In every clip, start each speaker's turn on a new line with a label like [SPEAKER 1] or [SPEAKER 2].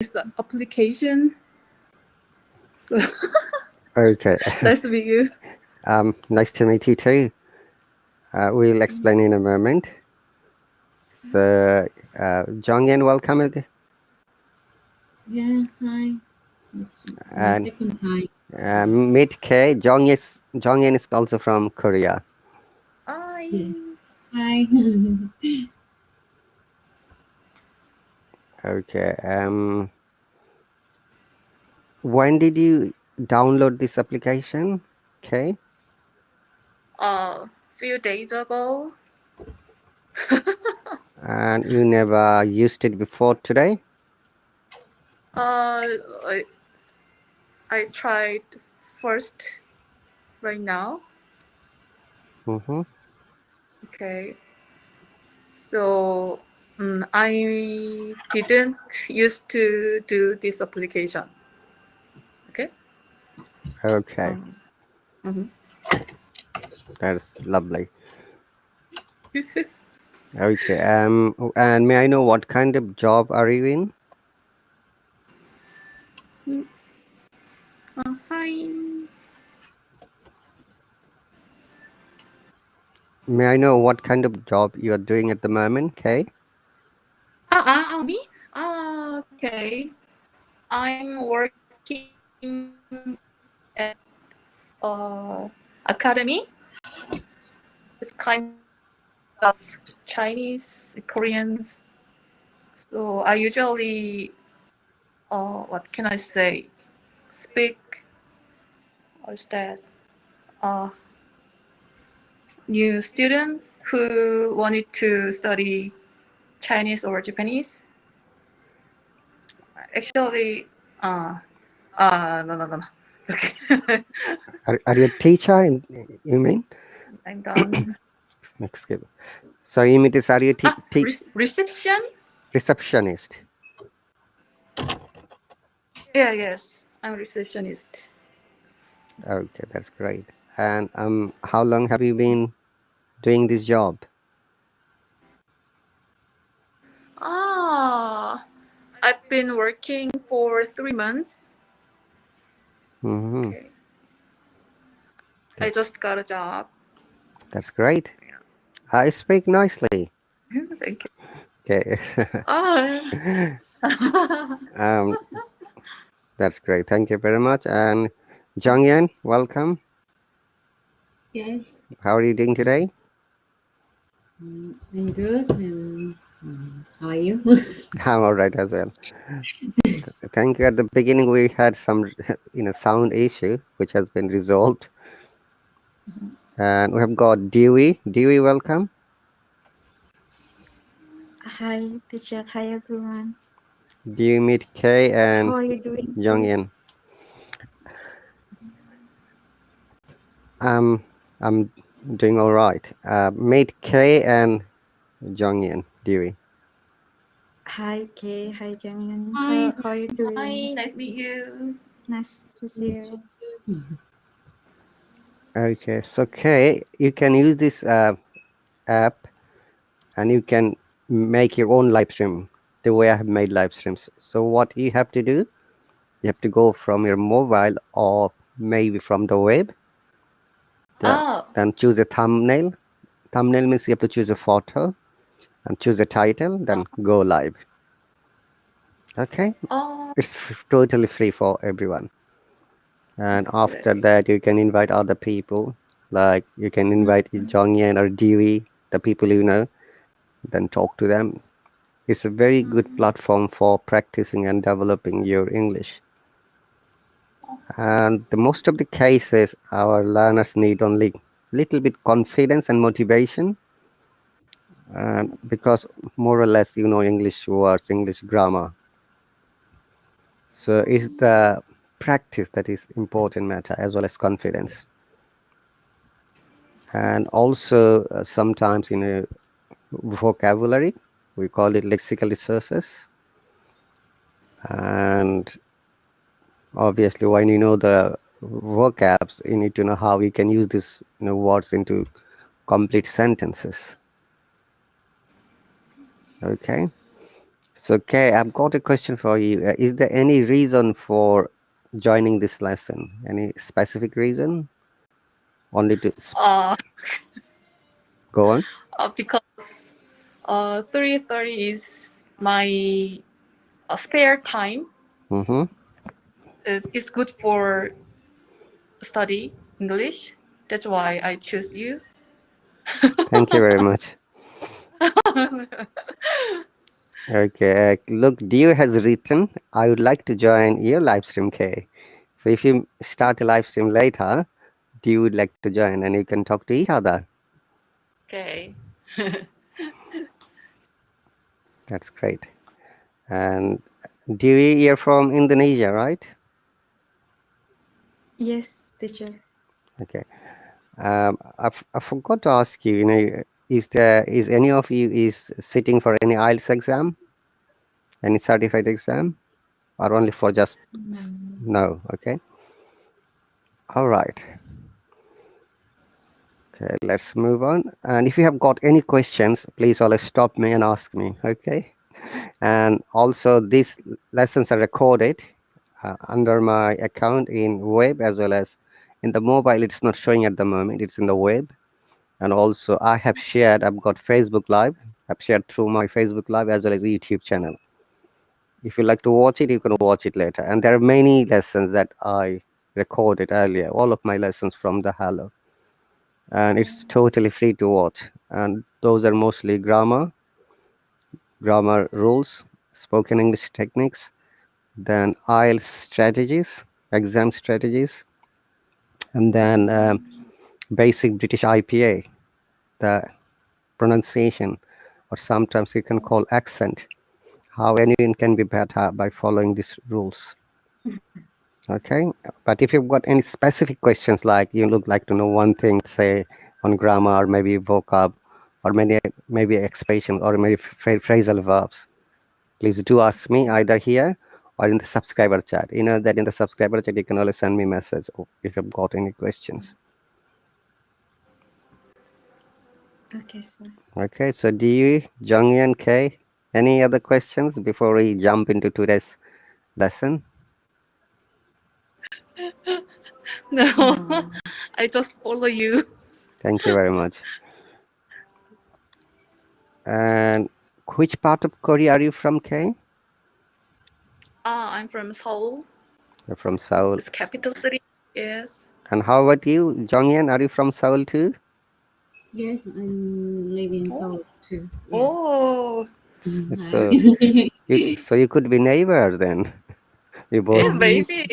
[SPEAKER 1] the application. So
[SPEAKER 2] Okay.
[SPEAKER 1] nice to meet you.
[SPEAKER 2] Nice to meet you too. We'll explain in a moment. So, Jonghyun, welcome.
[SPEAKER 3] Yeah, hi. It's my
[SPEAKER 2] And
[SPEAKER 3] second time.
[SPEAKER 2] meet K. Jonghyun is also from Korea.
[SPEAKER 1] Hi.
[SPEAKER 3] Yes. Hi.
[SPEAKER 2] Okay. When did you download this application? Okay.
[SPEAKER 1] Few days ago.
[SPEAKER 2] And you never used it before today?
[SPEAKER 1] I tried first right now.
[SPEAKER 2] Mm-hmm.
[SPEAKER 1] Okay. So I didn't used to do this application. Okay.
[SPEAKER 2] Okay.
[SPEAKER 1] Mhm.
[SPEAKER 2] That's lovely. Okay. And may I know what kind of job are you in?
[SPEAKER 1] Hi.
[SPEAKER 2] May I know what kind of job you are doing at the moment? Okay.
[SPEAKER 1] Me? Okay. I'm working at academy. It's kind of Chinese, Koreans. So I usually, what can I say? Speak, what's that? Uh, New student who wanted to study Chinese or Japanese. Actually, no. Okay.
[SPEAKER 2] Are you a teacher? You mean?
[SPEAKER 1] I'm done.
[SPEAKER 2] Excuse me. So you mean are you a
[SPEAKER 1] Reception?
[SPEAKER 2] receptionist?
[SPEAKER 1] Yeah, yes. I'm a receptionist.
[SPEAKER 2] Okay, that's great. And how long have you been doing this job?
[SPEAKER 1] I've been working for 3 months.
[SPEAKER 2] Mm-hmm.
[SPEAKER 1] Okay. I just got a job.
[SPEAKER 2] That's great. I speak nicely.
[SPEAKER 1] Thank you.
[SPEAKER 2] Okay. um, that's great. Thank you very much. And Jonghyun, welcome.
[SPEAKER 3] Yes.
[SPEAKER 2] How are you doing today?
[SPEAKER 3] I'm good. And how are you?
[SPEAKER 2] I'm all right as well. Thank you. At the beginning, we had some, sound issue, which has been resolved. And we have got Dewey. Dewey, welcome.
[SPEAKER 4] Hi, teacher. Hi, everyone.
[SPEAKER 2] Dewey, meet Kay and
[SPEAKER 4] How are you doing, sir?
[SPEAKER 2] Jonghyun. I'm doing all right. Meet Kay and Jonghyun. Dewey.
[SPEAKER 4] Hi, Kay. Hi, Janghyun.
[SPEAKER 3] Hi.
[SPEAKER 4] How are you doing?
[SPEAKER 1] Hi, nice to meet you.
[SPEAKER 4] Nice to see you.
[SPEAKER 2] Okay, so Kay, you can use this app and you can make your own live stream the way I have made live streams. So what you have to do, you have to go from your mobile or maybe from the web. Then choose a thumbnail. Thumbnail means you have to choose a photo and choose a title, then go live. Okay, it's totally free for everyone. And after that, you can invite other people, like you can invite Jonghyun or Dewey, the people you know, then talk to them. It's a very good platform for practicing and developing your English. And the most of the cases, our learners need only little bit confidence and motivation, and because more or less you know English words, English grammar. So it's the practice that is important matter as well as confidence. And also sometimes in a vocabulary, we call it lexical resources. And obviously when you know the vocabs, you need to know how you can use these words into complete sentences. Okay, So, Kay, I've got a question for you. Is there any reason for joining this lesson? Any specific reason? Only to
[SPEAKER 1] Uh,
[SPEAKER 2] go on?
[SPEAKER 1] because 3:30 is my spare time.
[SPEAKER 2] Mm-hmm.
[SPEAKER 1] It's good for study English. That's why I choose you.
[SPEAKER 2] Thank you very much. Okay, look, Dio has written, I would like to join your live stream, Kay. So if you start a live stream later, Dio would like to join and you can talk to each other.
[SPEAKER 1] Okay.
[SPEAKER 2] That's great. And Dio, you're from Indonesia, right?
[SPEAKER 4] Yes, teacher.
[SPEAKER 2] Okay. I forgot to ask you, is any of you is sitting for any IELTS exam? Any certified exam? Or only for just no, okay. All right. Okay, let's move on. And if you have got any questions, please always stop me and ask me, okay? And also, these lessons are recorded under my account in web as well as in the mobile. It's not showing at the moment, it's in the web. And also, I've got Facebook Live. I've shared through my Facebook Live as well as YouTube channel. If you like to watch it, you can watch it later. And there are many lessons that I recorded earlier, all of my lessons from the Hallo. And it's totally free to watch. And those are mostly grammar rules, spoken English techniques, then IELTS strategies, exam strategies, and then basic British IPA, the pronunciation, or sometimes you can call accent, how anyone can be better by following these rules. Okay, but if you've got any specific questions, like you would like to know one thing, say on grammar, or maybe vocab, or maybe expression, or maybe phrasal verbs, please do ask me either here or in the subscriber chat. You know that in the subscriber chat you can always send me a message if you've got any questions.
[SPEAKER 4] Okay, sir.
[SPEAKER 2] Okay, so do you, Jung and Kay, any other questions before we jump into today's lesson?
[SPEAKER 1] No, I just follow you.
[SPEAKER 2] Thank you very much. And which part of Korea are you from, Kay?
[SPEAKER 1] I'm from Seoul.
[SPEAKER 2] You're from Seoul.
[SPEAKER 1] It's capital city. Yes.
[SPEAKER 2] And how about you, Jonghyun? Are you from Seoul too?
[SPEAKER 3] Yes, I'm living in Seoul too. Yeah.
[SPEAKER 1] Oh,
[SPEAKER 2] So you could be neighbor then. You both.
[SPEAKER 1] yeah, maybe.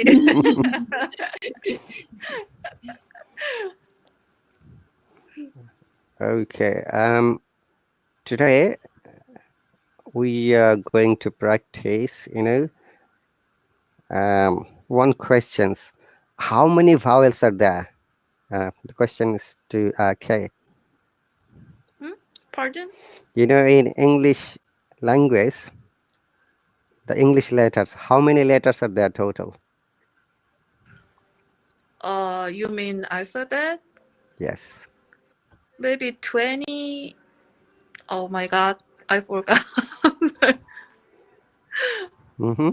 [SPEAKER 2] Okay. Today we are going to practice. One questions. How many vowels are there? The question is to Kay.
[SPEAKER 1] Pardon?
[SPEAKER 2] In English language, the English letters, how many letters are there total?
[SPEAKER 1] You mean alphabet?
[SPEAKER 2] Yes.
[SPEAKER 1] Maybe 20. Oh my God, I forgot.
[SPEAKER 2] Mm-hmm.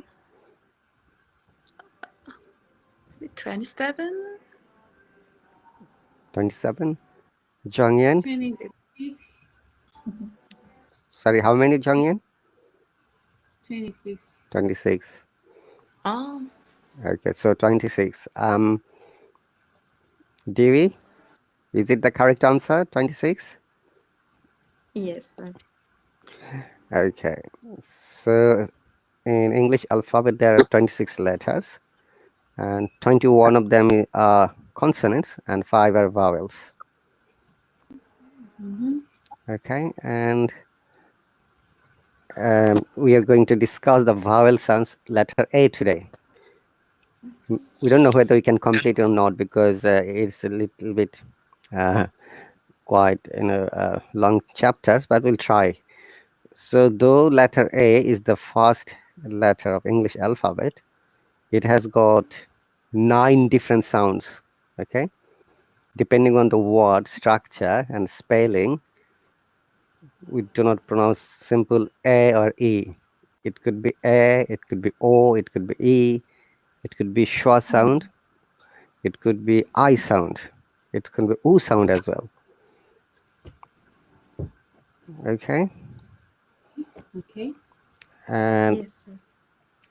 [SPEAKER 1] 27?
[SPEAKER 2] 27. Jonghyun.
[SPEAKER 3] 26.
[SPEAKER 2] Sorry, how many, Jonghyun?
[SPEAKER 3] 26.
[SPEAKER 2] 26.
[SPEAKER 1] Oh,
[SPEAKER 2] Okay, so 26. Devi, is it the correct answer? 26?
[SPEAKER 4] Yes, sir.
[SPEAKER 2] Okay. So in English alphabet, there are 26 letters, and 21 of them are consonants, and 5 are vowels.
[SPEAKER 3] Mm-hmm.
[SPEAKER 2] Okay, and we are going to discuss the vowel sounds letter A today. We don't know whether we can complete it or not because it's a little bit quite long chapters, but we'll try. So though letter A is the first letter of English alphabet, it has got 9 different sounds. Okay, depending on the word structure and spelling, we do not pronounce simple A or E. It could be A, it could be O, it could be E, it could be schwa sound, it could be I sound, it could be U sound as well. Okay,
[SPEAKER 3] Okay.
[SPEAKER 2] and
[SPEAKER 4] Yes, sir.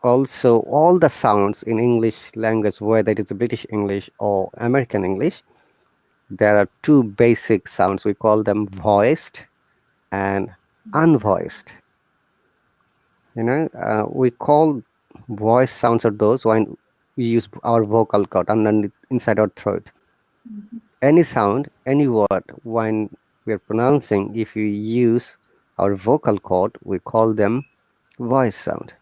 [SPEAKER 2] also all the sounds in English language, whether it is British English or American English, there are two basic sounds. We call them voiced and unvoiced. We call voice sounds are those when we use our vocal cord underneath inside our throat. Any sound, any word, when we're pronouncing, if you use our vocal cord, we call them voice sound.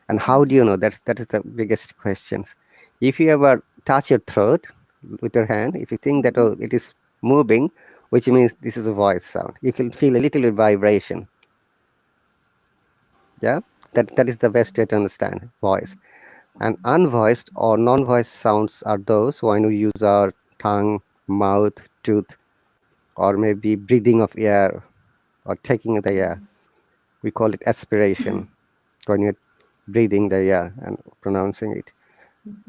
[SPEAKER 2] And how do you know? That is the biggest questions. If you ever touch your throat with your hand, if you think that it is moving, which means this is a voice sound, you can feel a little bit vibration. Yeah, that is the best way to understand voice. And unvoiced or non-voiced sounds are those when we use our tongue, mouth, tooth, or maybe breathing of air or taking the air. We call it aspiration when you're breathing the air and pronouncing it.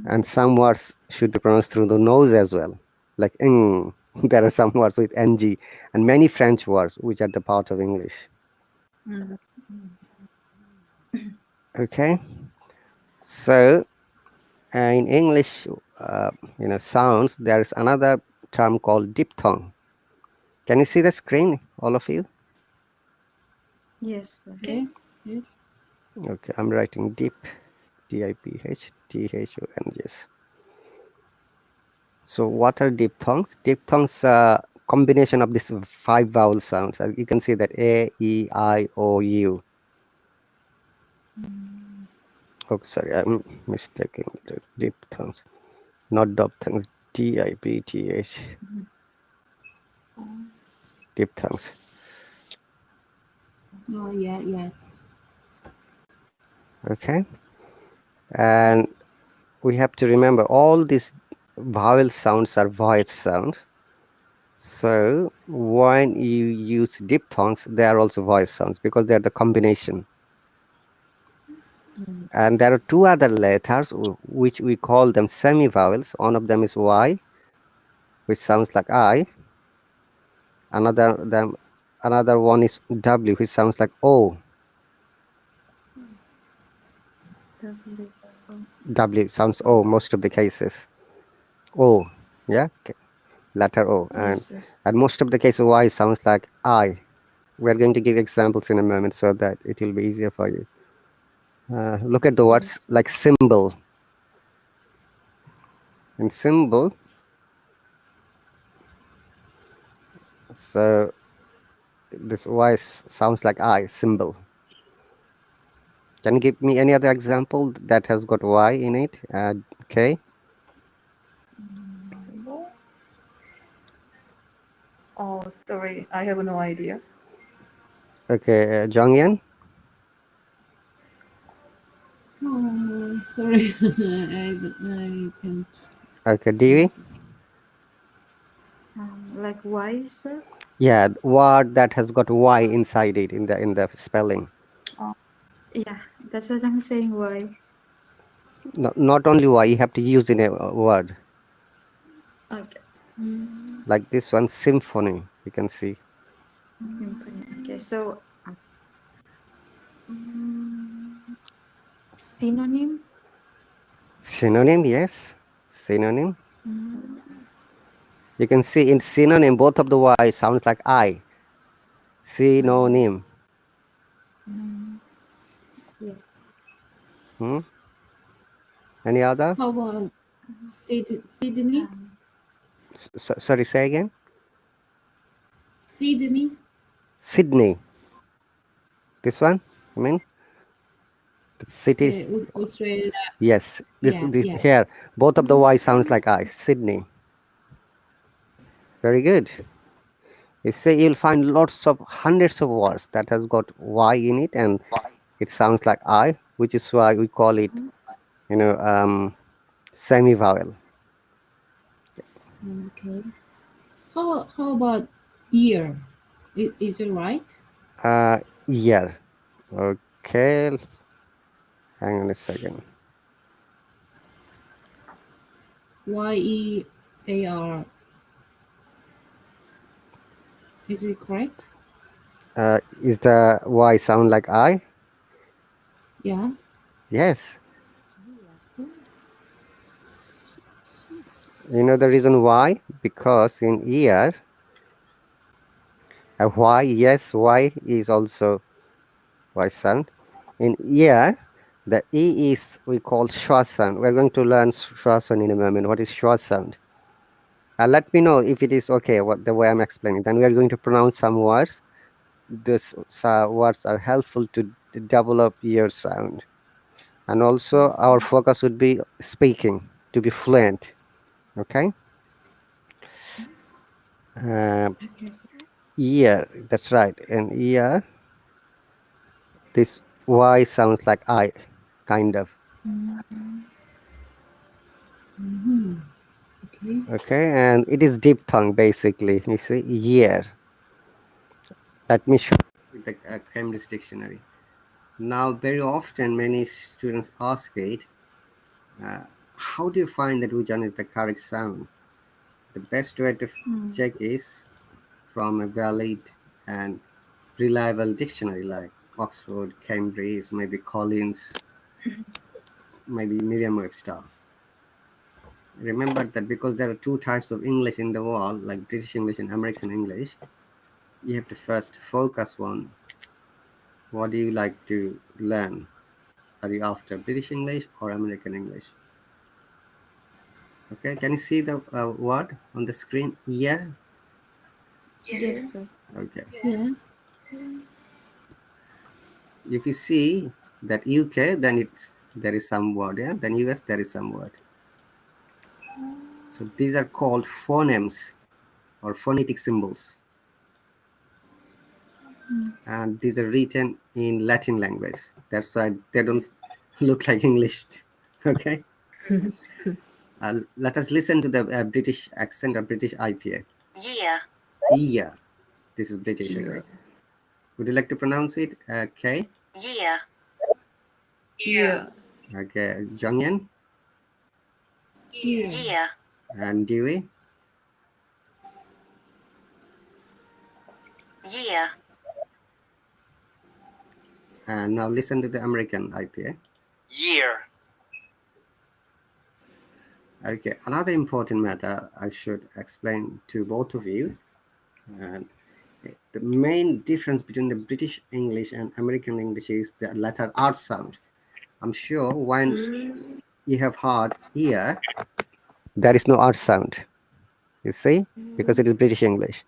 [SPEAKER 2] And some words should be pronounced through the nose as well, like ing. There are some words with ng, and many French words which are the part of English.
[SPEAKER 1] Mm.
[SPEAKER 2] Okay, so in English, sounds, there is another term called diphthong. Can you see the screen, all of you?
[SPEAKER 4] Yes, sir.
[SPEAKER 3] Yes. Yes.
[SPEAKER 2] Okay, I'm writing dip, diphthongs. So what are diphthongs? Diphthongs are combination of these 5 vowel sounds. You can see that A, E, I, O, U. Oh, sorry, I'm mistaking the diphthongs, not diphthongs. DIPTH. Diphthongs.
[SPEAKER 3] Oh, yeah. Yes.
[SPEAKER 2] Okay, and we have to remember all these vowel sounds are voice sounds. So when you use diphthongs, they are also voice sounds because they are the combination. And there are 2 other letters which we call them semi-vowels. One of them is Y, which sounds like I. Another one is W, which sounds like O.
[SPEAKER 4] W. O.
[SPEAKER 2] W sounds O most of the cases. O, yeah, letter O.
[SPEAKER 4] Yes, yes.
[SPEAKER 2] And most of the cases Y sounds like I. We're going to give examples in a moment so that it will be easier for you. Look at the words
[SPEAKER 4] Yes.
[SPEAKER 2] like symbol. In symbol, so this Y sounds like I, symbol. Can you give me any other example that has got Y in it? Okay.
[SPEAKER 1] Oh, sorry, I have no idea.
[SPEAKER 2] Okay, Jongyan.
[SPEAKER 3] Oh, sorry. I can't.
[SPEAKER 2] Okay, Devi.
[SPEAKER 4] Like why, sir?
[SPEAKER 2] Yeah, word that has got Y inside it in the spelling.
[SPEAKER 4] Yeah, that's what I'm saying. Why?
[SPEAKER 2] Not only Y, you have to use in a word.
[SPEAKER 4] Okay.
[SPEAKER 2] Like this one, symphony. You can see.
[SPEAKER 4] Symphony. Okay, so mm, synonym.
[SPEAKER 2] Synonym, yes. Synonym. You can see in synonym, both of the Y sounds like I. Synonym.
[SPEAKER 4] Yes.
[SPEAKER 2] Hmm? Any other?
[SPEAKER 3] How about Sydney?
[SPEAKER 2] Sorry, say again.
[SPEAKER 3] Sydney.
[SPEAKER 2] Sydney. This one? I mean, the city.
[SPEAKER 3] Australia.
[SPEAKER 2] Yes. This
[SPEAKER 3] Yeah. Yeah.
[SPEAKER 2] here. Both of the Y sounds like I. Sydney. Very good. You see, you'll find lots of hundreds of words that has got Y in it, and it sounds like I, which is why we call it, semi-vowel.
[SPEAKER 3] Okay. How about year? Is it right?
[SPEAKER 2] Year. Okay, hang on a second.
[SPEAKER 3] YEAR. Is it correct?
[SPEAKER 2] Is the Y sound like I?
[SPEAKER 3] Yeah.
[SPEAKER 2] Yes. You know the reason why? Because in ear, a Y, yes, Y is also Y sound. In ear, the E is we call schwa sound. We're going to learn schwa sound in a moment. What is schwa sound? Let me know if it is okay what the way I'm explaining. Then we are going to pronounce some words. These words are helpful to develop ear sound. And also our focus would be speaking, to be fluent. Okay?
[SPEAKER 4] Okay, sir.
[SPEAKER 2] Ear, that's right. And ear, this Y sounds like I, kind of.
[SPEAKER 3] Okay.
[SPEAKER 2] Okay, and it is diphthong basically. You see, ear. Let me show you with the Cambridge dictionary. Now, very often, many students ask it, how do you find that Ujan is the correct sound? The best way to check is from a valid and reliable dictionary like Oxford, Cambridge, maybe Collins, maybe Merriam-Webster. Remember that because there are two types of English in the world, like British English and American English, you have to first focus on what do you like to learn. Are you after British English or American English? Okay, can you see the word on the screen? Yeah.
[SPEAKER 4] Yes, sir.
[SPEAKER 2] Okay.
[SPEAKER 3] Yeah.
[SPEAKER 2] If you see that UK, then it's there is some word. Yeah. Then US, there is some word. So these are called phonemes or phonetic symbols, and these are written in Latin language. That's why they don't look like English. Okay. Let us listen to the British accent or British IPA. Yeah. Yeah. This is British. Okay. Would you like to pronounce it? K? Yeah.
[SPEAKER 1] Yeah.
[SPEAKER 2] Okay. Jonghyun
[SPEAKER 3] Yeah.
[SPEAKER 2] Yeah. And Dewey? Yeah. And now listen to the American IPA. Year. Okay. Another important matter I should explain to both of you. And the main difference between the British English and American English is the letter R sound. I'm sure when you have heard ear, there is no R sound. You see, because it is British English.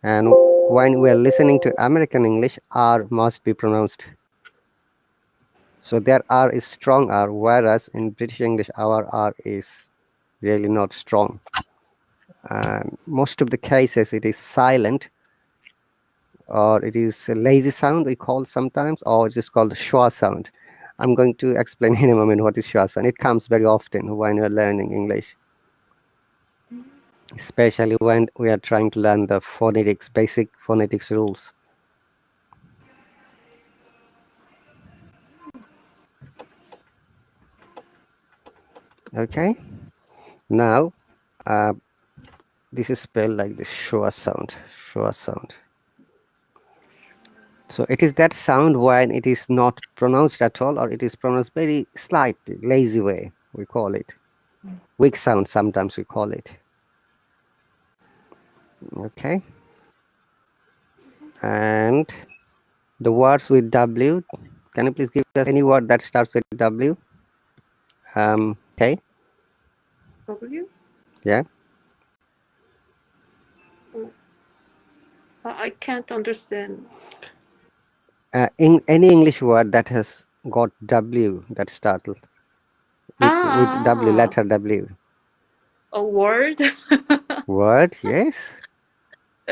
[SPEAKER 2] And when we are listening to American English, R must be pronounced. So their R is strong R, whereas in British English, our R is really not strong. And most of the cases, it is silent, or it is a lazy sound, we call sometimes, or it is called schwa sound. I'm going to explain in a moment what is schwa sound. It comes very often when you're learning English, especially when we are trying to learn the phonetics, basic phonetics rules. Okay, now this is spelled like this, schwa sound, schwa sound. So it is that sound when it is not pronounced at all, or it is pronounced very slightly, lazy way, we call it. Weak sound, sometimes we call it. Okay. And the words with W, can you please give us any word that starts with W? Okay.
[SPEAKER 1] W?
[SPEAKER 2] Yeah.
[SPEAKER 1] I can't understand.
[SPEAKER 2] In any English word that has got W that starts with W,
[SPEAKER 1] Ah,
[SPEAKER 2] letter W.
[SPEAKER 1] a word?
[SPEAKER 2] Word, yes.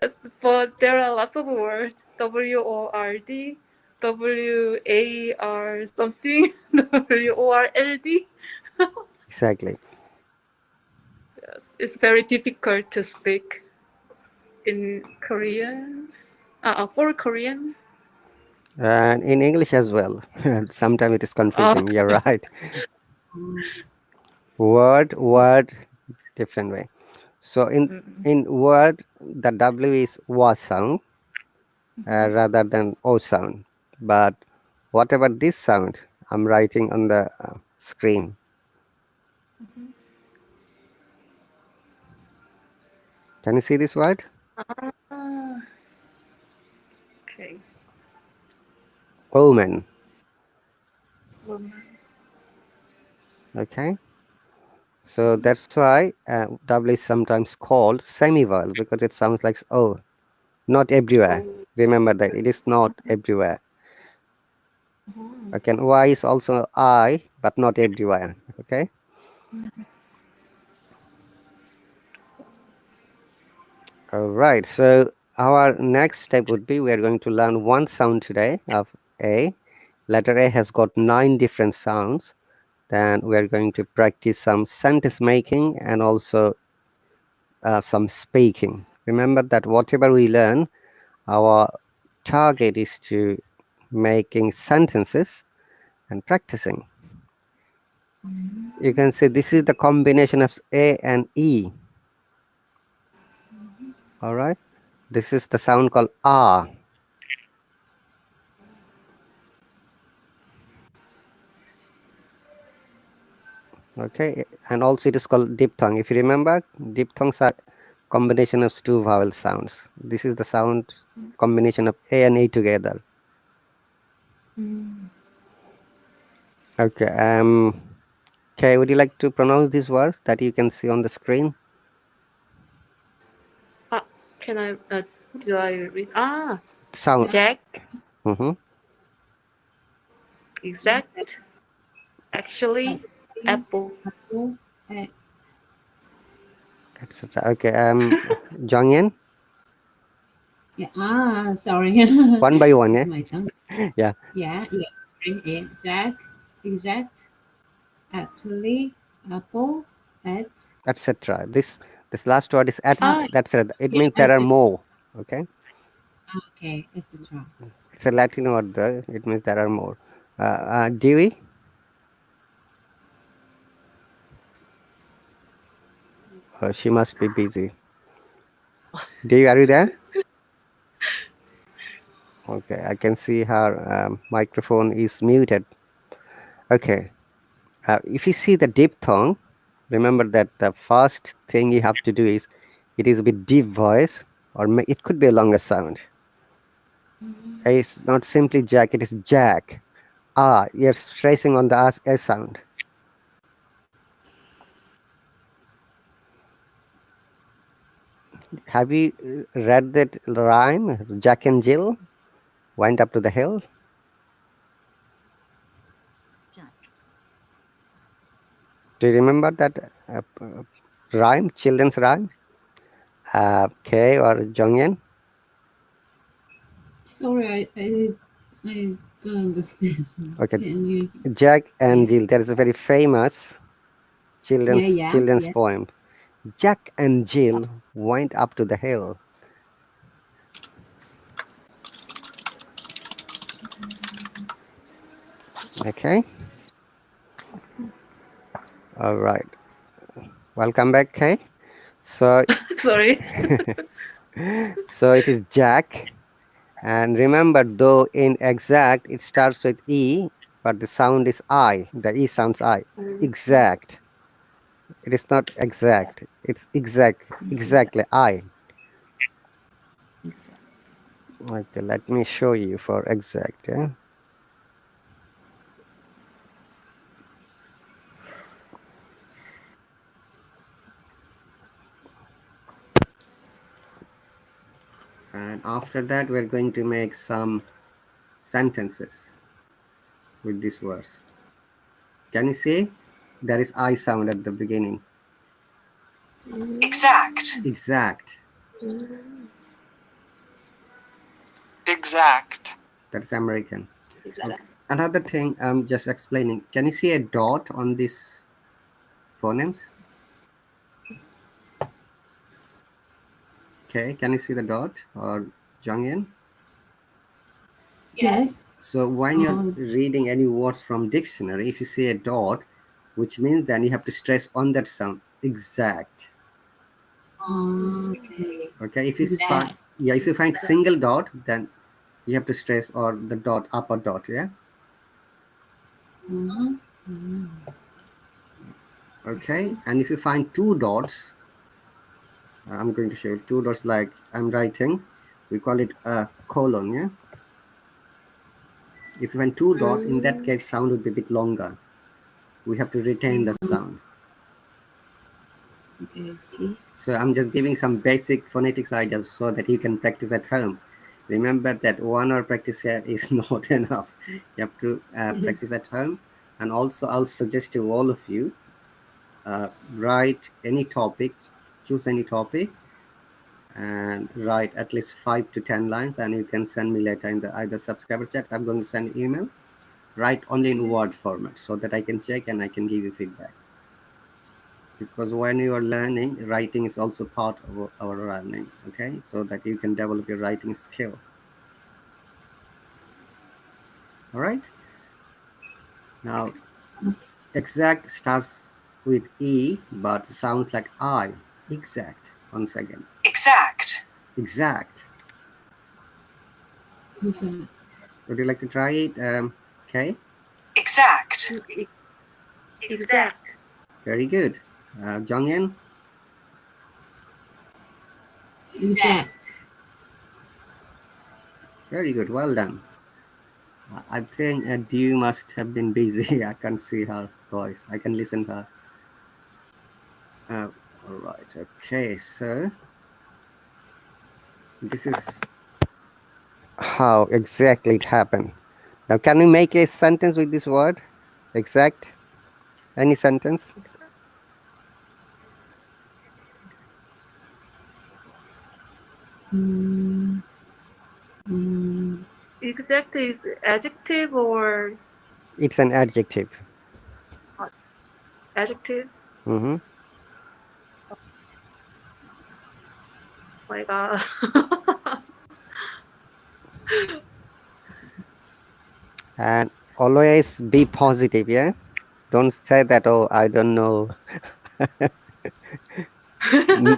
[SPEAKER 1] Yes, but there are lots of words. WORD, WAR something, WORLD.
[SPEAKER 2] Exactly.
[SPEAKER 1] Yes, it's very difficult to speak in Korean. For Korean.
[SPEAKER 2] And in English as well. Sometimes it is
[SPEAKER 1] Oh,
[SPEAKER 2] confusing. You're right.
[SPEAKER 3] Oh,
[SPEAKER 2] Word, different way. So
[SPEAKER 1] mm,
[SPEAKER 2] in word, the W is was sound rather than O sound. But whatever this sound, I'm writing on the screen. Can you see this word?
[SPEAKER 1] ah, okay.
[SPEAKER 2] Omen.
[SPEAKER 1] Woman.
[SPEAKER 2] Okay. So that's why W is sometimes called semi-vowel because it sounds like O. Not everywhere.
[SPEAKER 1] Oh,
[SPEAKER 2] Remember that it is not everywhere.
[SPEAKER 1] oh.
[SPEAKER 2] Okay. And Y is also I, but not everywhere. Okay. All right. So our next step would be we are going to learn one sound today of A. Letter A has got 9 different sounds. Then we are going to practice some sentence making and also some speaking. Remember that whatever we learn, our target is to making sentences and practicing. You can see this is the combination of A and E. All right. This is the sound called R. Okay. And also it is called diphthong. If you remember, diphthongs are combination of 2 vowel sounds. This is the sound combination of A and E together.
[SPEAKER 1] Mm.
[SPEAKER 2] Okay. Okay. Would you like to pronounce these words that you can see on the screen?
[SPEAKER 1] Ah, can I? Do I read? Ah,
[SPEAKER 2] Sound.
[SPEAKER 1] Jack.
[SPEAKER 2] Mm-hmm.
[SPEAKER 1] Exact. Actually,
[SPEAKER 3] actually,
[SPEAKER 1] apple.
[SPEAKER 3] apple,
[SPEAKER 2] Etc. Okay. Jongyan,
[SPEAKER 3] yeah, sorry.
[SPEAKER 2] one by one.
[SPEAKER 3] It's
[SPEAKER 2] Yeah.
[SPEAKER 3] my tongue.
[SPEAKER 2] Yeah.
[SPEAKER 3] Yeah, yeah. Exact, exact, actually, apple, at,
[SPEAKER 2] Etc. This last word is at.
[SPEAKER 3] ah,
[SPEAKER 1] Ah,
[SPEAKER 2] That's it. It
[SPEAKER 3] yeah,
[SPEAKER 2] means there are more. Okay.
[SPEAKER 3] okay, etc.
[SPEAKER 2] It's a Latin word. Though. It means there are more. Dewey. She must be busy. Dewey, are you there? Okay. I can see her microphone is muted. Okay. If you see the diphthong, remember that the first thing you have to do is it is with deep voice or it could be a longer sound. It's not simply Jack, it is Jack. You're stressing on the S sound. Have you read that rhyme? Jack and Jill went up to the hill. Do you remember that rhyme, children's rhyme? Kay or Jongyan?
[SPEAKER 3] Sorry, I don't understand.
[SPEAKER 2] Okay,
[SPEAKER 3] Can you?
[SPEAKER 2] Jack and
[SPEAKER 3] Yeah,
[SPEAKER 2] Jill. There is a very famous
[SPEAKER 3] yeah,
[SPEAKER 2] children's
[SPEAKER 3] yeah.
[SPEAKER 2] poem. Jack and Jill went up to the hill. Okay. All right. Welcome back, Kay. So,
[SPEAKER 1] sorry.
[SPEAKER 2] so it is Jack. And remember, though in exact it starts with E, but the sound is I. The E sounds I. Exact. It is not exact. It's exact. Exactly I. Okay, let me show you for exact. Yeah. And after that, we're going to make some sentences with these words. Can you see? There is I sound at the beginning.
[SPEAKER 5] Exact.
[SPEAKER 2] Exact.
[SPEAKER 5] Exact.
[SPEAKER 2] That's American.
[SPEAKER 1] Exact.
[SPEAKER 2] Okay. Another thing I'm just explaining. Can you see a dot on these phonemes? Okay, can you see the dot or Jongyan?
[SPEAKER 3] Yes.
[SPEAKER 2] So when you're reading any words from dictionary, if you see a dot, which means then you have to stress on that sound, exact.
[SPEAKER 3] Okay.
[SPEAKER 2] Okay, if you find,
[SPEAKER 3] Exact.
[SPEAKER 2] if you find single dot, then you have to stress or the dot, upper dot, yeah. Okay, and if you find two dots, I'm going to show you two dots like I'm writing, we call it a colon, yeah. If you find two dot, in that case sound would be a bit longer. We have to retain the sound.
[SPEAKER 3] Okay, see.
[SPEAKER 2] So I'm just giving some basic phonetics ideas so that you can practice at home. Remember that 1 hour practice here is not enough. You have to practice at home. And also I'll suggest to all of you, write any topic, choose any topic and write at least 5 to 10 lines, and you can send me later in the either subscriber chat. I'm going to send email. Write only in Word format so that I can check and I can give you feedback. Because when you are learning, writing is also part of our learning, okay? So that you can develop your writing skill. All right. Now, exact starts with E, but sounds like I. Exact. Once again. Exact. Exact.
[SPEAKER 3] Exact.
[SPEAKER 2] Would you like to try it? Okay.
[SPEAKER 1] Exact. Exact.
[SPEAKER 2] Very good. Jonghyun?
[SPEAKER 3] Exact.
[SPEAKER 2] Very good. Well done. I think Dew must have been busy. I can't see her voice. I can listen to her. All right. Okay. So this is how exactly it happened. Now, can you make a sentence with this word? Exact? Any sentence?
[SPEAKER 1] Exact is adjective or
[SPEAKER 2] It's an adjective.
[SPEAKER 1] adjective?
[SPEAKER 2] Mm-hmm.
[SPEAKER 1] My God.
[SPEAKER 2] And always be positive, yeah? Don't say that, oh, I don't know.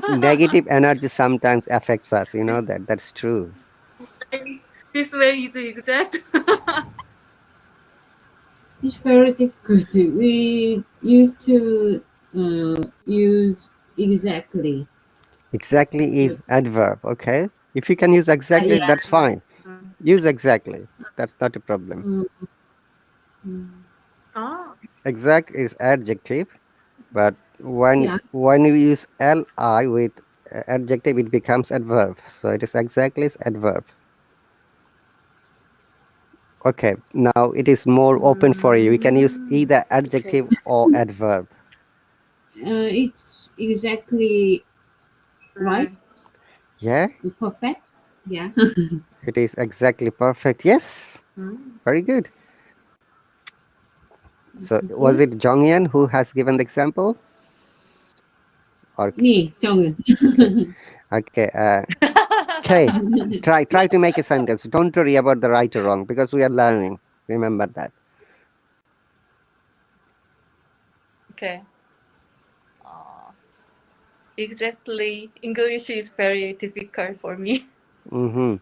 [SPEAKER 2] Negative energy sometimes affects us, you know that. That's true.
[SPEAKER 1] This way is exact.
[SPEAKER 3] It's very difficult. We used to use exactly.
[SPEAKER 2] Exactly is adverb, okay? If you can use exactly,
[SPEAKER 3] Yeah.
[SPEAKER 2] that's fine. Use exactly. That's not a problem.
[SPEAKER 1] Ah,
[SPEAKER 2] Exact is adjective, but when
[SPEAKER 3] Yeah.
[SPEAKER 2] you use li with adjective, it becomes adverb. So it is exactly is adverb. Okay, now it is more open for you. You can use either adjective or adverb.
[SPEAKER 3] It's exactly right.
[SPEAKER 2] Yeah,
[SPEAKER 3] Perfect. Yeah.
[SPEAKER 2] it is exactly perfect. Yes, very good. So was it Jonghyun who has given the example? Or
[SPEAKER 3] Me, Jonghyun.
[SPEAKER 2] okay, okay. Try to make a sentence. Don't worry about the right or wrong because we are learning. Remember that.
[SPEAKER 1] okay. Exactly. English is very difficult for me.
[SPEAKER 2] Mm-hmm.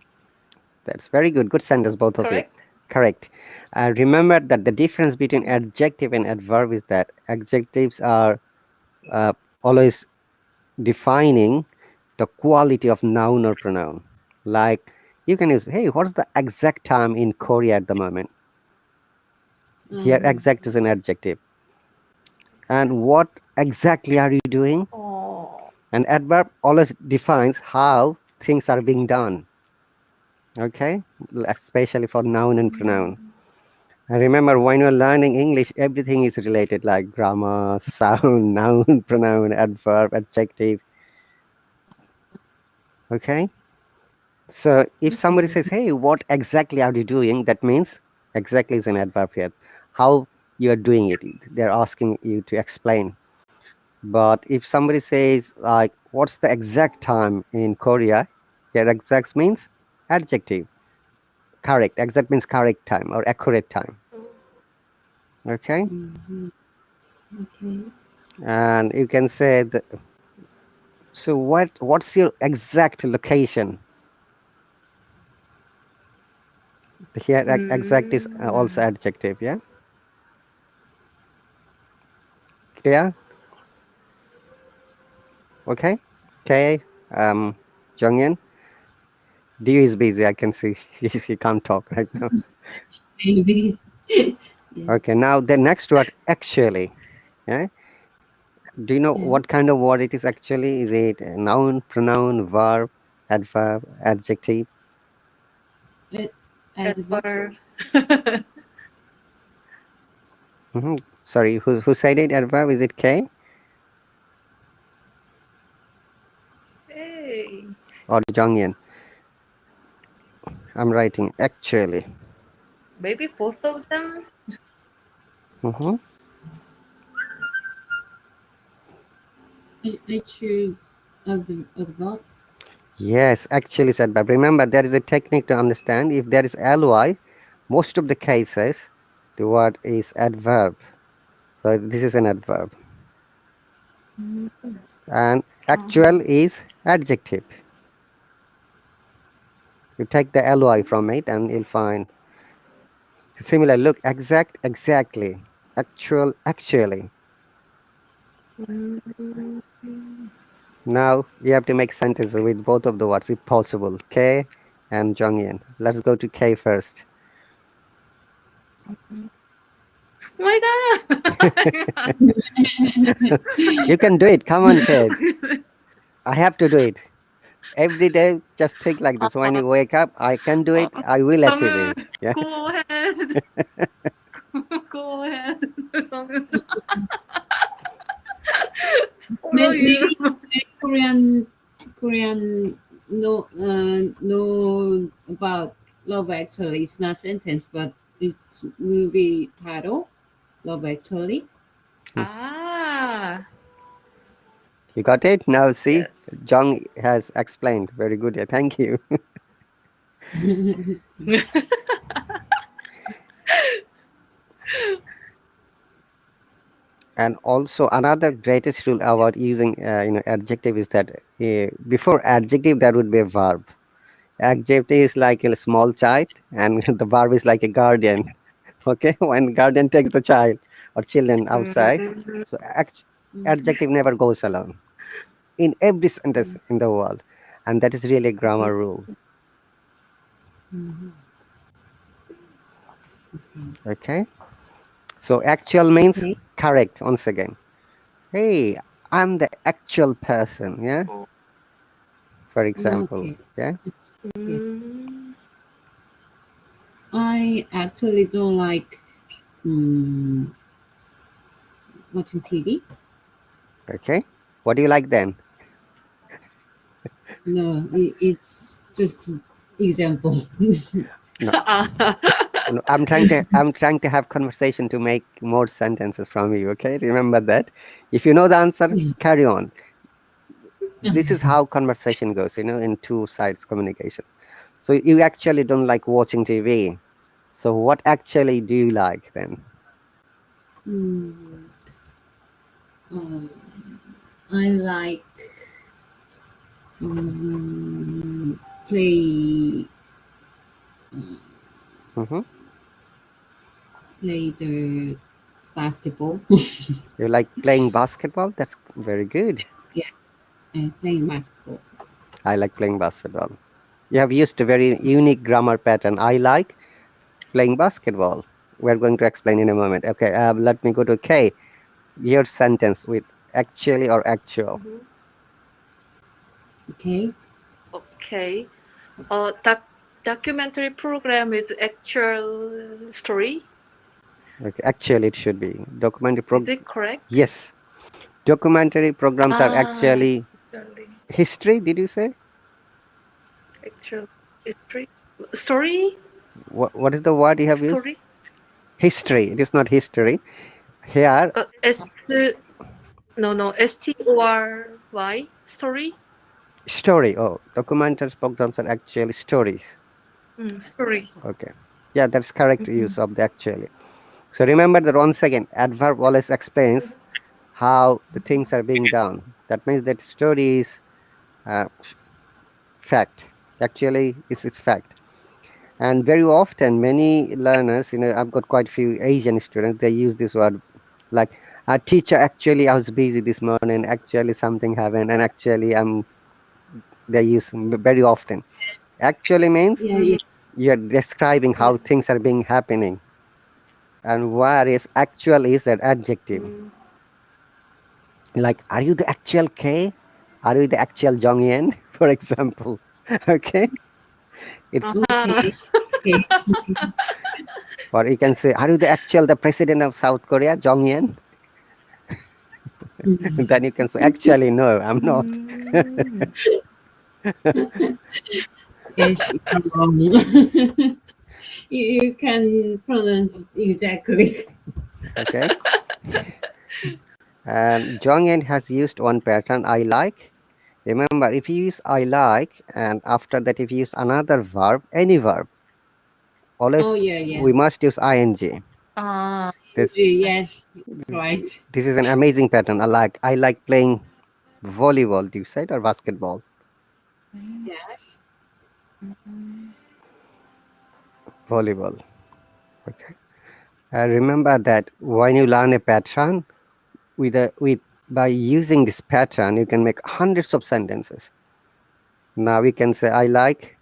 [SPEAKER 2] That's very good. Good sentence, both of you.
[SPEAKER 1] Correct?
[SPEAKER 2] Correct. Remember that the difference between adjective and adverb is that adjectives are always defining the quality of noun or pronoun. Like you can use, hey, what's the exact time in Korea at the moment? Here, exact is an adjective. And what exactly are you doing?
[SPEAKER 1] Oh.
[SPEAKER 2] And adverb always defines how things are being done. Okay, especially for noun and pronoun. And remember, when you're learning English, everything is related, like grammar, sound, noun, pronoun, adverb, adjective. Okay. So if somebody says, hey, what exactly are you doing? That means exactly is an adverb here. How you're doing it, they're asking you to explain. But if somebody says, like, what's the exact time in Korea? Here, exact means adjective. correct. Exact means correct time or accurate time. Okay,
[SPEAKER 3] Mhm. Okay.
[SPEAKER 2] and you can say that. So what's your exact location? Here exact is also adjective. Yeah, clear. Okay. Okay. Jonghyun, Dio is busy. I can see she can't talk right now.
[SPEAKER 3] Maybe. Yeah.
[SPEAKER 2] Okay. Now the next word, actually. Yeah. Do you know
[SPEAKER 3] Yeah.
[SPEAKER 2] what kind of word it is actually? Is it a noun, pronoun, verb, adverb, adjective?
[SPEAKER 3] Adverb.
[SPEAKER 2] Sorry, who said it? Adverb? Is it K
[SPEAKER 1] Hey.
[SPEAKER 2] or Jonghyun? I'm writing actually.
[SPEAKER 1] Maybe both of them.
[SPEAKER 2] Mm-hmm.
[SPEAKER 3] I choose adverb.
[SPEAKER 2] Yes, actually is adverb. Remember, there is a technique to understand. If there is ly, most of the cases, the word is adverb. So this is an adverb. And actual is adjective. You take the ly from it and you'll find similar. Look, exact, exactly. Actual, actually. Now you have to make sentences with both of the words if possible. K and Jonghyun. Let's go to K first.
[SPEAKER 1] Oh my god.
[SPEAKER 2] You can do it. Come on, kid. I have to do it. Every day, just think like this. When you wake up, I can do it. I will achieve
[SPEAKER 1] Sunghoon,
[SPEAKER 2] it. Yeah.
[SPEAKER 1] go ahead. Go ahead. Sunghoon. Follow you.
[SPEAKER 3] Maybe Korean know about Love Actually. It's not sentence, but it's movie title. Love Actually.
[SPEAKER 1] Ah,
[SPEAKER 2] You got it? Now see,
[SPEAKER 1] yes.
[SPEAKER 2] Jong has explained. Very good. Yeah. Thank you. And also another greatest rule about using adjective is that before adjective there would be a verb. Adjective is like a small child and the verb is like a guardian. Okay, when guardian takes the child or children outside, so adjective never goes alone in every sentence in the world, and that is really a grammar rule. Okay, so actual means
[SPEAKER 3] Okay.
[SPEAKER 2] correct. Once again, hey, I'm the actual person. Yeah, for example.
[SPEAKER 3] Okay.
[SPEAKER 2] Yeah.
[SPEAKER 3] Yeah. I actually don't like watching TV.
[SPEAKER 2] Okay, what do you like then?
[SPEAKER 3] No, it's just an example.
[SPEAKER 2] No, no, I'm trying to have conversation to make more sentences from you. Okay, remember that. If you know the answer, carry on. This is how conversation goes, in two sides communication. So you actually don't like watching TV. So what actually do you like then?
[SPEAKER 3] Mm, uh, I like play
[SPEAKER 2] Hmm.
[SPEAKER 3] play the basketball.
[SPEAKER 2] You like playing basketball? That's very good.
[SPEAKER 3] Yeah, playing basketball.
[SPEAKER 2] I like playing basketball. You have used a very unique grammar pattern. I like playing basketball. We're going to explain in a moment. Okay, let me go to K. Your sentence with actually or actual.
[SPEAKER 3] Okay.
[SPEAKER 1] Okay. Documentary program is actual story.
[SPEAKER 2] Okay, actually, it should be documentary
[SPEAKER 1] Is it correct?
[SPEAKER 2] Yes, documentary programs are
[SPEAKER 1] Ah,
[SPEAKER 2] actually
[SPEAKER 1] actually,
[SPEAKER 2] history. Did you say
[SPEAKER 1] actual history. Story.
[SPEAKER 2] what is the word you have used?
[SPEAKER 1] Story.
[SPEAKER 2] History. It is not history. Here,
[SPEAKER 1] S. No. STORY. Story.
[SPEAKER 2] story. Oh, documentary programs are actually stories.
[SPEAKER 1] Sorry.
[SPEAKER 2] Okay. Yeah, that's correct use of the actually. So remember that once again, adverb always explains how the things are being done. That means that story is fact. Actually, it's fact. And very often, many learners, I've got quite a few Asian students, they use this word like, teacher, actually, I was busy this morning. Actually, something happened. And actually, they use very often. Actually means
[SPEAKER 3] Yeah, yeah.
[SPEAKER 2] you're describing how things are being happening. And whereas actual is an adjective. Like, are you the actual K? Are you the actual Jonghyun, for example? Okay. It's
[SPEAKER 3] Okay. Okay.
[SPEAKER 2] or you can say, are you the president of South Korea, Jonghyun? Then you can say, actually, no, I'm not.
[SPEAKER 3] Yes, it's wrong. You can pronounce exactly.
[SPEAKER 2] Okay. And Jonghyun has used one pattern, I like. Remember, if you use I like, and after that, if you use another verb, any verb,
[SPEAKER 3] Oh,
[SPEAKER 2] always
[SPEAKER 3] yeah, yeah.
[SPEAKER 2] we must use ing. This
[SPEAKER 3] Yes, right.
[SPEAKER 2] this is an amazing pattern. I like playing volleyball. Do you say it, or basketball?
[SPEAKER 3] Yes.
[SPEAKER 2] Volleyball. Okay. Remember that when you learn a pattern, with by using this pattern, you can make hundreds of sentences. Now we can say, I like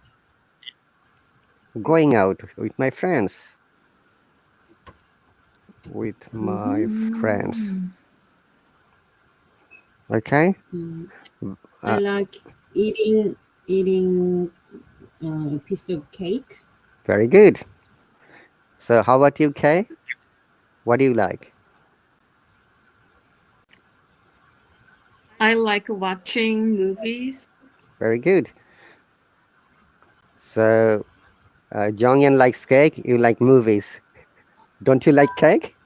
[SPEAKER 2] going out with my friends. With my friends. Okay.
[SPEAKER 3] Mm. I
[SPEAKER 2] Uh,
[SPEAKER 3] like eating a piece of cake.
[SPEAKER 2] very good. So how about you, Kay? What do you like?
[SPEAKER 1] I like watching movies.
[SPEAKER 2] Very good. So Jonghyun likes cake. You like movies. Don't you like cake?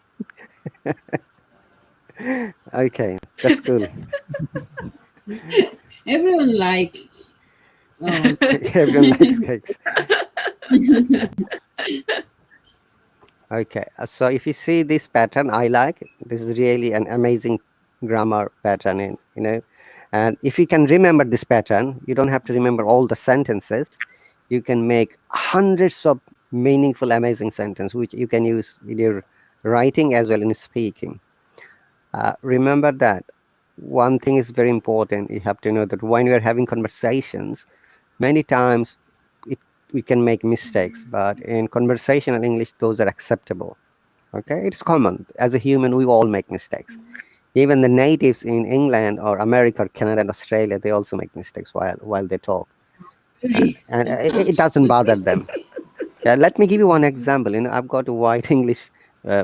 [SPEAKER 2] Okay, that's cool.
[SPEAKER 3] Everyone likes.
[SPEAKER 2] Everyone likes cakes. Okay, so if you see this pattern, I like. This is really an amazing grammar pattern, and if you can remember this pattern, you don't have to remember all the sentences. You can make hundreds of meaningful, amazing sentences, which you can use in your writing as well in speaking. Remember that one thing is very important. You have to know that when we are having conversations, many times it, we can make mistakes, but in conversational English, those are acceptable. Okay, it's common. As a human, we all make mistakes. Even the natives in England or America or Canada and Australia, they also make mistakes while they talk,
[SPEAKER 3] Really?
[SPEAKER 2] and it doesn't bother them. Yeah, let me give you one example. I've got a white English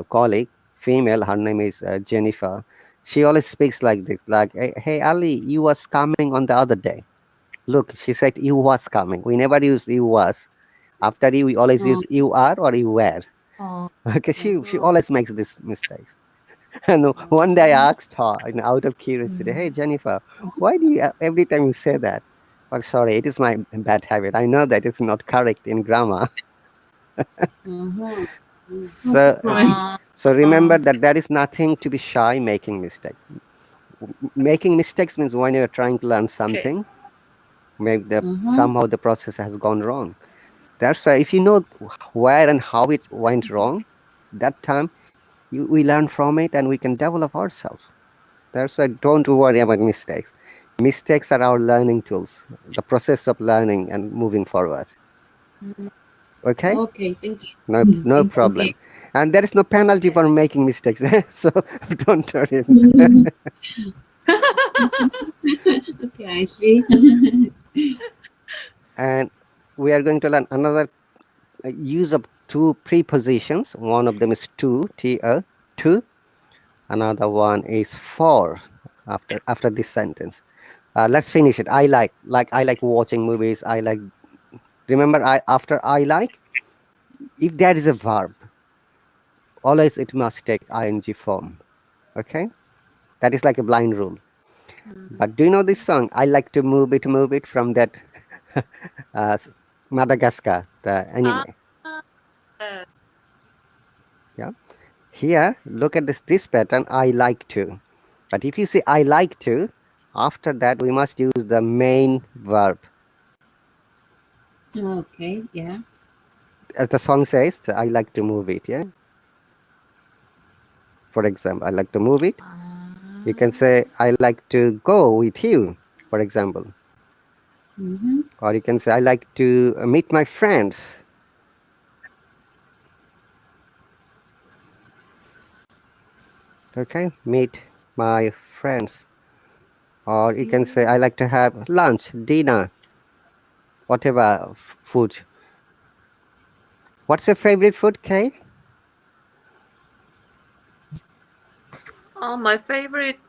[SPEAKER 2] colleague, female. Her name is Jennifer. She always speaks like this, like, "Hey, Ali, you was coming on the other day." Look, she said you was coming. We never use you was. After you, we always
[SPEAKER 3] Oh,
[SPEAKER 2] use you are or you were. Okay, she
[SPEAKER 3] uh-huh.
[SPEAKER 2] always makes these mistakes. And one day I asked her, out of curiosity, "Hey Jennifer, why do you every time you say that?" "Oh, sorry, it is my bad habit. I know that it's not correct in grammar."
[SPEAKER 3] Uh-huh. I'm
[SPEAKER 2] So,
[SPEAKER 3] surprised.
[SPEAKER 2] so remember that there is nothing to be shy making mistake. Making mistakes means when you're trying to learn
[SPEAKER 1] Okay.
[SPEAKER 2] something, maybe
[SPEAKER 3] Uh-huh.
[SPEAKER 2] somehow the process has gone wrong. That's why if you know where and how it went wrong, that time we learn from it and we can develop ourselves. That's why don't worry about mistakes. Mistakes are our learning tools, the process of learning and moving forward. Okay?
[SPEAKER 3] Okay, thank you.
[SPEAKER 2] No
[SPEAKER 3] Thank you.
[SPEAKER 2] problem. And there is no penalty for making mistakes. So don't worry.
[SPEAKER 3] Okay, I see.
[SPEAKER 2] And we are going to learn another use of two prepositions. One of them is to, T-O, to. Another one is for, after this sentence. Let's finish it. I like watching movies. I like, remember, after I like, if there is a verb, always it must take ing form. Okay? That is like a blind rule. But do you know this song? I like to move it from that Madagascar, the anime.
[SPEAKER 1] Uh,
[SPEAKER 2] Yeah. Here, look at this pattern. I like to. But if you say I like to, after that we must use the main verb.
[SPEAKER 3] Okay, yeah.
[SPEAKER 2] As the song says, I like to move it. Yeah. For example, I like to move it. You can say I like to go with you. For example,
[SPEAKER 3] Mm-hmm.
[SPEAKER 2] or you can say I like to meet my friends. Okay, meet my friends. Or you can say I like to have lunch, dinner, whatever food. What's your favorite food, Kay?
[SPEAKER 1] my favorite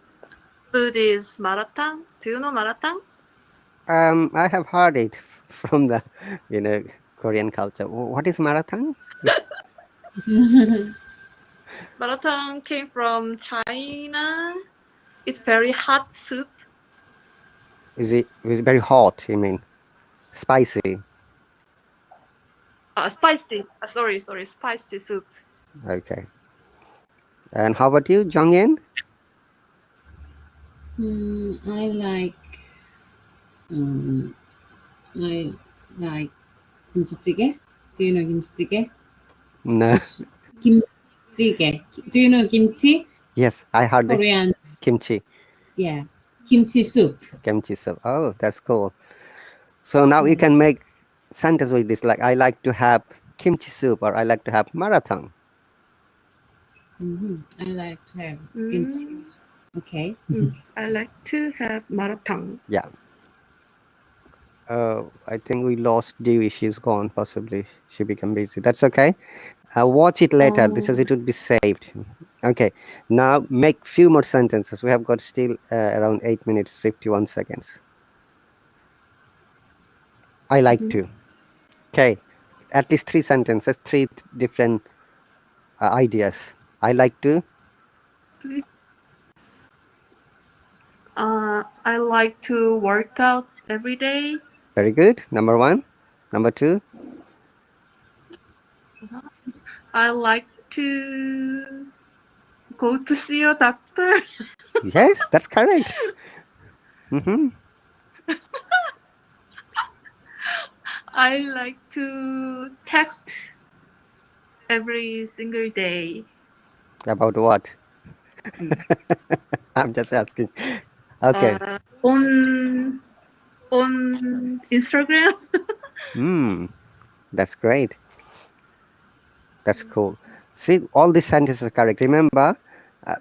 [SPEAKER 1] food is maratang. Do you know maratang?
[SPEAKER 2] I have heard it from the, Korean culture. What is marathon?
[SPEAKER 1] Maratang came from China. It's very hot soup.
[SPEAKER 2] Is it very hot? You mean spicy?
[SPEAKER 1] Spicy. Sorry, spicy soup.
[SPEAKER 2] Okay. And how about you, Jongin?
[SPEAKER 3] I like I like kimchi. Do you know kimchi?
[SPEAKER 2] No.
[SPEAKER 3] It's kimchi. Do you know kimchi?
[SPEAKER 2] Yes, I heard this.
[SPEAKER 3] Korean,
[SPEAKER 2] Kimchi.
[SPEAKER 3] yeah, kimchi soup.
[SPEAKER 2] Kimchi soup. Oh, that's cool. So now you can make sentence with this, like I like to have kimchi soup, or I like to have marathon.
[SPEAKER 3] I like to have kimchi. Okay.
[SPEAKER 1] I like to have maratang.
[SPEAKER 2] Yeah. I think we lost Dewey. She's gone. Possibly she became busy. That's okay. Watch it later. This is it would be saved. Okay. Now make few more sentences. We have got still around 8 minutes 51 seconds. I like to. Okay. At least 3 sentences, 3 different ideas. I like to.
[SPEAKER 1] I like to work out every day.
[SPEAKER 2] Very good. Number 1. Number 2.
[SPEAKER 1] I like to go to see a doctor.
[SPEAKER 2] Yes, that's correct. Mm-hmm.
[SPEAKER 1] I like to text every single day.
[SPEAKER 2] About what? I'm just asking. Okay.
[SPEAKER 1] On Instagram.
[SPEAKER 2] That's great. That's cool. See, all these sentences are correct. Remember,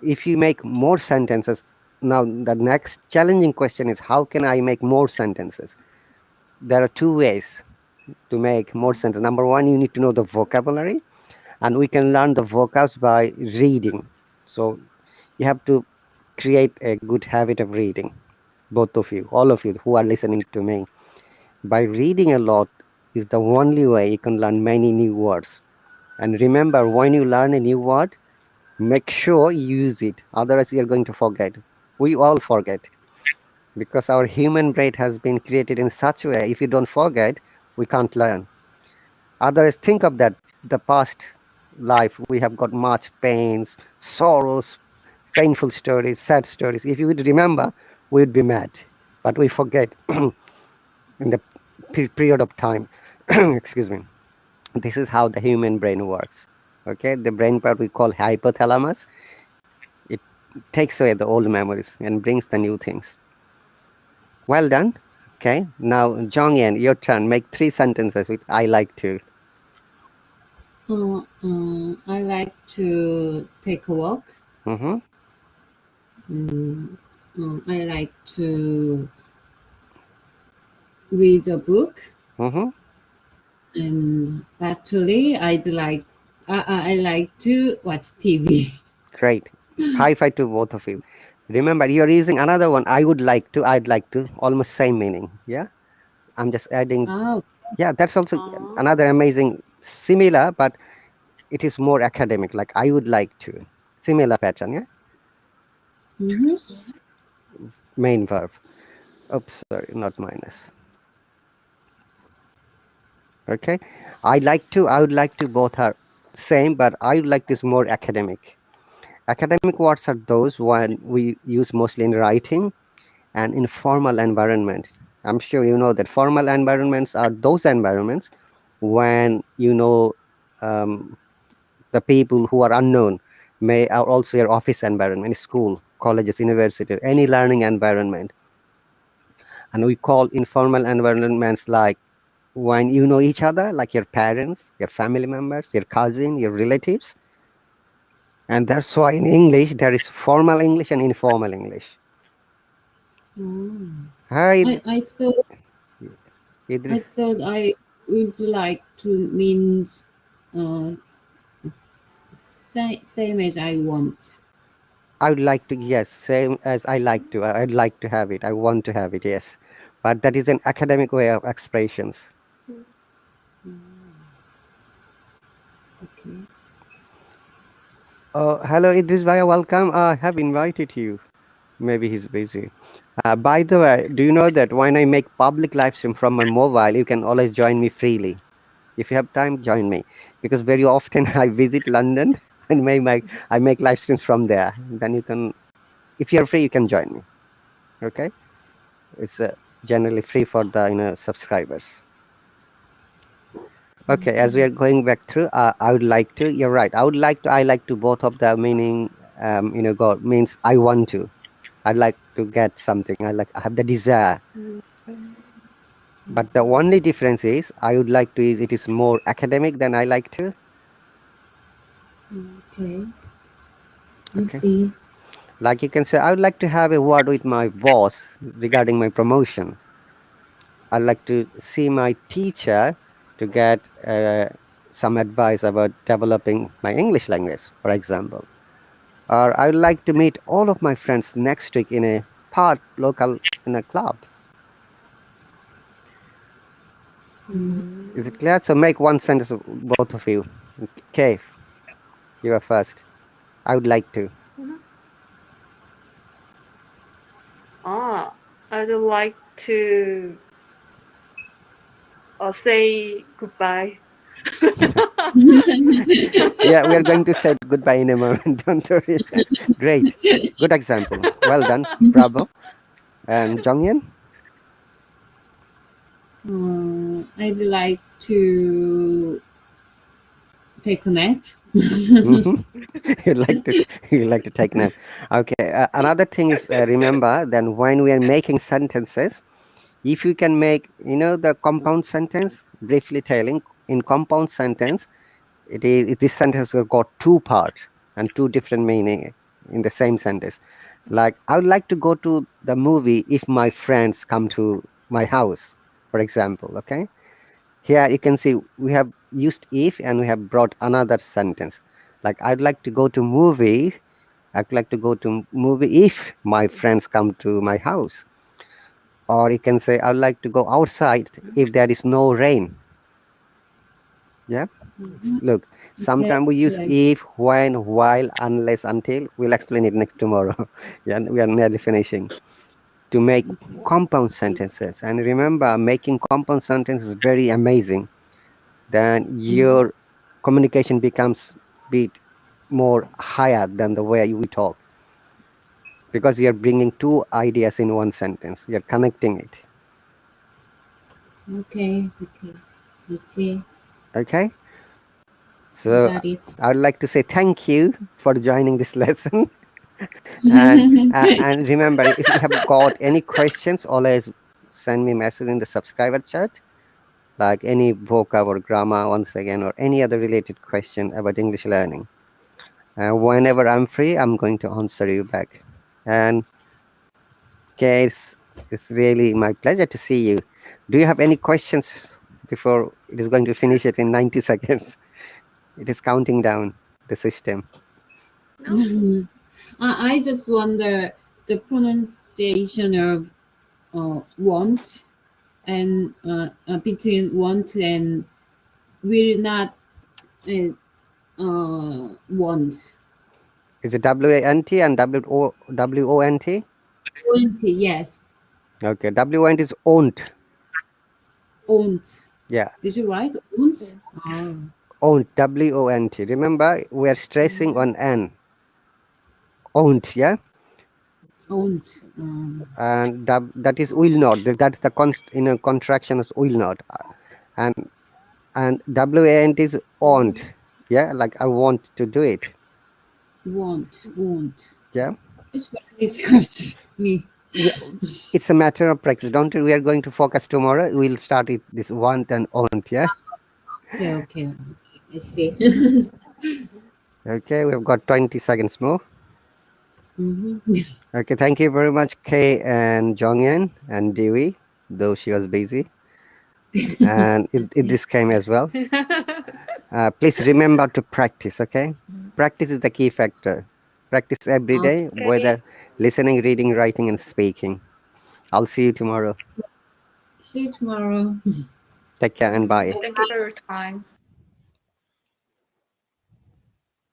[SPEAKER 2] if you make more sentences, now the next challenging question is how can I make more sentences? There are 2 ways to make more sentences. Number 1, you need to know the vocabulary, and we can learn the vocabs by reading. So you have to create a good habit of reading, both of you, all of you who are listening to me. By reading a lot is the only way you can learn many new words. And remember, when you learn a new word, make sure you use it. Otherwise, you're going to forget. We all forget because our human brain has been created in such a way. If you don't forget, we can't learn. Otherwise, think of that. The past life, we have got much pains, sorrows, painful stories, sad stories. If you would remember, we would be mad. But we forget in the period of time. Excuse me. This is how the human brain works. Okay, the brain part we call hypothalamus. It takes away the old memories and brings the new things. Well done. Okay, now Jongyan, your turn. Make 3 sentences with I like to.
[SPEAKER 3] I like to take a walk.
[SPEAKER 2] Mm-hmm.
[SPEAKER 3] I like to read a book.
[SPEAKER 2] Mm-hmm.
[SPEAKER 3] And actually, I like to watch TV.
[SPEAKER 2] Great. High five to both of you. Remember, you're using another one. I would like to, I'd like to, almost same meaning. Yeah. I'm just adding.
[SPEAKER 3] Oh,
[SPEAKER 2] Yeah, that's also another amazing, similar, but it is more academic. Like I would like to. Similar pattern. Yeah. Main verb. Oops, sorry, not minus. Okay, I would like to both are same, but I would like this more academic. Academic words are those when we use mostly in writing and in formal environment. I'm sure you know that formal environments are those environments when the people who are unknown may are also your office environment, school, colleges, universities, any learning environment. And we call informal environments like when you know each other, like your parents, your family members, your cousin, your relatives. And that's why in English there is formal English and informal English.
[SPEAKER 3] Oh.
[SPEAKER 2] Hi,
[SPEAKER 3] I thought
[SPEAKER 2] Idris.
[SPEAKER 3] I would like to means uh, same as I want.
[SPEAKER 2] I would like to, yes, same as I like to. I'd like to have it. I want to have it, yes. But that is an academic way of expressions.
[SPEAKER 3] Okay.
[SPEAKER 2] Hello, Idris Bhaiya, welcome. I have invited you. Maybe he's busy. By the way, do you know that when I make public live stream from my mobile, you can always join me freely. If you have time, join me. Because very often I visit London and I make live streams from there. Then you can, if you're free, you can join me. Okay? It's generally free for the subscribers. Okay, as we are going back through, I would like to. You're right. I like to both of the meaning. God means I want to. I'd like to get something. I have the desire. But the only difference is I would like to is it is more academic than I like to.
[SPEAKER 3] Okay. I
[SPEAKER 2] Okay.
[SPEAKER 3] see.
[SPEAKER 2] Like you can say, I would like to have a word with my boss regarding my promotion. I'd like to see my teacher to get some advice about developing my English language, for example. Or I would like to meet all of my friends next week in a park local in a club. Is it clear? So make one sentence, both of you. Okay, you are first. I would like to.
[SPEAKER 1] I'd like to say goodbye.
[SPEAKER 2] Yeah, we are going to say goodbye in a moment. Don't worry. Great. Good example. Well done. Bravo. And Jonghyun?
[SPEAKER 3] I'd like to take a nap.
[SPEAKER 2] Mhm. You like to take nap. Okay. Another thing is remember then when we are making sentences, if you can make the compound sentence briefly telling in compound sentence, this sentence will got two parts and two different meaning in the same sentence. Like I would like to go to the movie if my friends come to my house, for example. Okay, here you can see we have used if and we have brought another sentence. Like I'd like to go to movies. I'd like to go to movie if my friends come to my house. Or you can say I'd like to go outside if there is no rain. Yeah. Look,
[SPEAKER 3] Yeah,
[SPEAKER 2] sometimes we use
[SPEAKER 3] like
[SPEAKER 2] if, when, while, unless, until. We'll explain it next tomorrow. Yeah, we are nearly finishing. To make compound sentences. And remember, making compound sentences is very amazing. Then your communication becomes bit more higher than the way we talk. Because you're bringing two ideas in one sentence. You're connecting it.
[SPEAKER 3] okay. You see,
[SPEAKER 2] Okay?
[SPEAKER 3] I
[SPEAKER 2] So
[SPEAKER 3] got it.
[SPEAKER 2] I would like to say thank you for joining this lesson. And remember, if you have got any questions, always send me message in the subscriber chat, like any vocab or grammar once again, or any other related question about English learning. Whenever I'm free, I'm going to answer you back. And okay, it's really my pleasure to see you. Do you have any questions before it is going to finish it in 90 seconds? It is counting down the system.
[SPEAKER 3] I just wonder the pronunciation of want and between want and will not want.
[SPEAKER 2] Is it W-A-N-T and W-O-N-T?
[SPEAKER 3] Want, yes.
[SPEAKER 2] Okay, W-O-N-T is won't.
[SPEAKER 3] Want.
[SPEAKER 2] Yeah.
[SPEAKER 3] Did you write und?
[SPEAKER 2] Won't, W-O-N-T. Remember, we are stressing on N. Won't, yeah?
[SPEAKER 3] Und.
[SPEAKER 2] And that is will not. That's the contraction of will not. And W-A-N-T is won't. Yeah, like I want to do it.
[SPEAKER 3] Want.
[SPEAKER 2] Yeah.
[SPEAKER 3] It's very difficult. Me.
[SPEAKER 2] Yeah, it's a matter of practice. Don't worry, we are going to focus tomorrow. We'll start with this want and won't, yeah?
[SPEAKER 3] Okay. I see.
[SPEAKER 2] Okay, we've got 20 seconds more.
[SPEAKER 3] Mm-hmm.
[SPEAKER 2] Okay, thank you very much, Kay and Jonghyun and Dewi, though she was busy. And this came as well. Please remember to practice, okay? Practice is the key factor. Practice every day,
[SPEAKER 1] Okay.
[SPEAKER 2] whether listening, reading, writing, and speaking. I'll see you tomorrow.
[SPEAKER 3] See you tomorrow.
[SPEAKER 2] Take care and bye.
[SPEAKER 1] Thank you for your time.